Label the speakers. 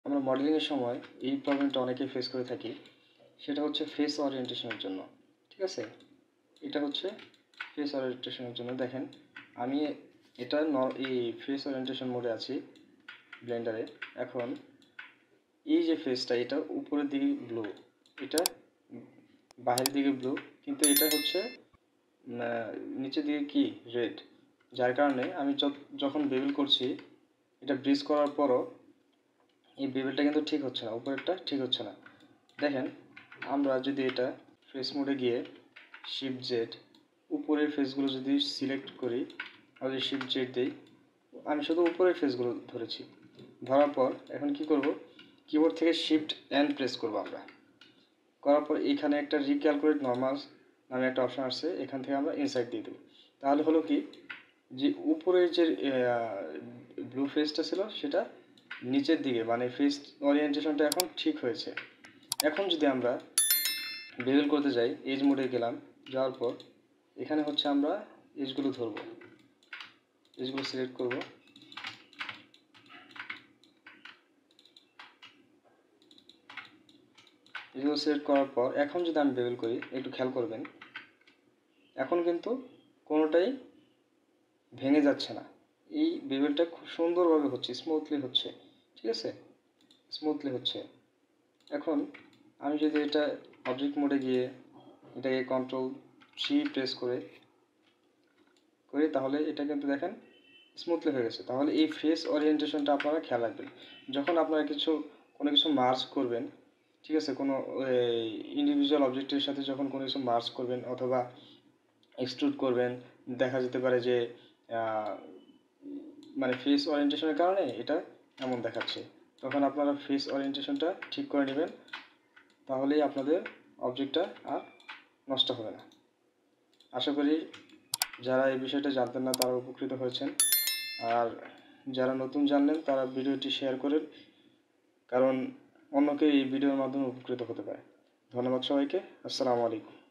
Speaker 1: আমরা মডেলিংয়ের সময় এই প্রবলেমটা অনেকেই ফেস করে থাকি, সেটা হচ্ছে ফেস ওরিয়েন্টেশনের জন্য। ঠিক আছে, এটা হচ্ছে ফেস ওরিয়েন্টেশনের জন্য। দেখেন আমি এটা এই ফেস ওরিয়েন্টেশন মোডে আছি ব্লেন্ডারে। এখন এই যে ফেসটা, এটা উপরের দিকে ব্লু, এটা বাইরের দিকে ব্লু, কিন্তু এটা হচ্ছে নিচের দিকে কি রেড। যার কারণে আমি যখন বেবেল করছি, এটা ব্রিজ করার পরও এই বেবেলটা কিন্তু ঠিক হচ্ছে না, উপরেরটা ঠিক হচ্ছে না। দেখেন আমরা যদি এটা ফেস মোডে গিয়ে শিফট জেড উপরের ফেসগুলো যদি সিলেক্ট করি, আর যদি শিফট জেড দিই, আমি শুধু উপরের ফেসগুলো ধরেছি। ধরার পর এখন কি করব, কিবোর্ড থেকে শিফট এন প্রেস করব আমরা। করার পর এখানে একটা রিক্যালকুলেট নর্মাল নামে একটা অপশন আসছে, এখান থেকে আমরা ইনসাইড দিয়ে দেবো। তাহলে হলো কি, যে উপরের যে ব্লু ফেসটা ছিল সেটা নিচের দিকে, মানে ফেস ওরিয়েন্টেশনটা এখন ঠিক হয়েছে। এখন যদি আমরা বেবেল করতে যাই, এজ মোডে গেলাম, যাওয়ার পর এখানে হচ্ছে আমরা এজগুলো ধরবো, এজগুলো সিলেক্ট করব। এজগুলো সিলেক্ট করার পর এখন যদি আমি বেবেল করি, একটু খেয়াল করবেন, এখন কিন্তু কোনোটাই ভেঙে যাচ্ছে না। এই বেবেলটা খুব সুন্দরভাবে হচ্ছে, স্মুথলি হচ্ছে। ঠিক আছে, স্মুথলি হচ্ছে। এখন আমি যদি এটা অবজেক্ট মোডে গিয়ে এটাকে Ctrl+C প্রেস করি, তাহলে এটা কিন্তু দেখেন স্মুথলি হয়ে গেছে। তাহলে এই ফেস ওরিয়েন্টেশনটা আপনারা খেয়াল রাখবেন যখন আপনারা কোনো কিছু মার্জ করবেন। ঠিক আছে, কোনো ইন্ডিভিজুয়াল অবজেক্টের সাথে যখন কোনো কিছু মার্জ করবেন অথবা এক্সট্রুড করবেন, দেখা যেতে পারে যে মানে ফেস ওরিয়েন্টেশনের কারণে এটা এমন দেখাচ্ছে। তখন আপনারা ফেস ওরিয়েন্টেশনটা ঠিক করে নেবেন, তাহলেই আপনাদের অবজেক্টটা আর নষ্ট হবে না। আশা করি যারা এই বিষয়টা জানতেন না তারা উপকৃত হয়েছেন, আর যারা নতুন জানলেন তারা ভিডিওটি শেয়ার করেন, কারণ অন্যকে এই ভিডিওর মাধ্যমে উপকৃত হতে পারে। ধন্যবাদ সবাইকে। আসসালামু আলাইকুম।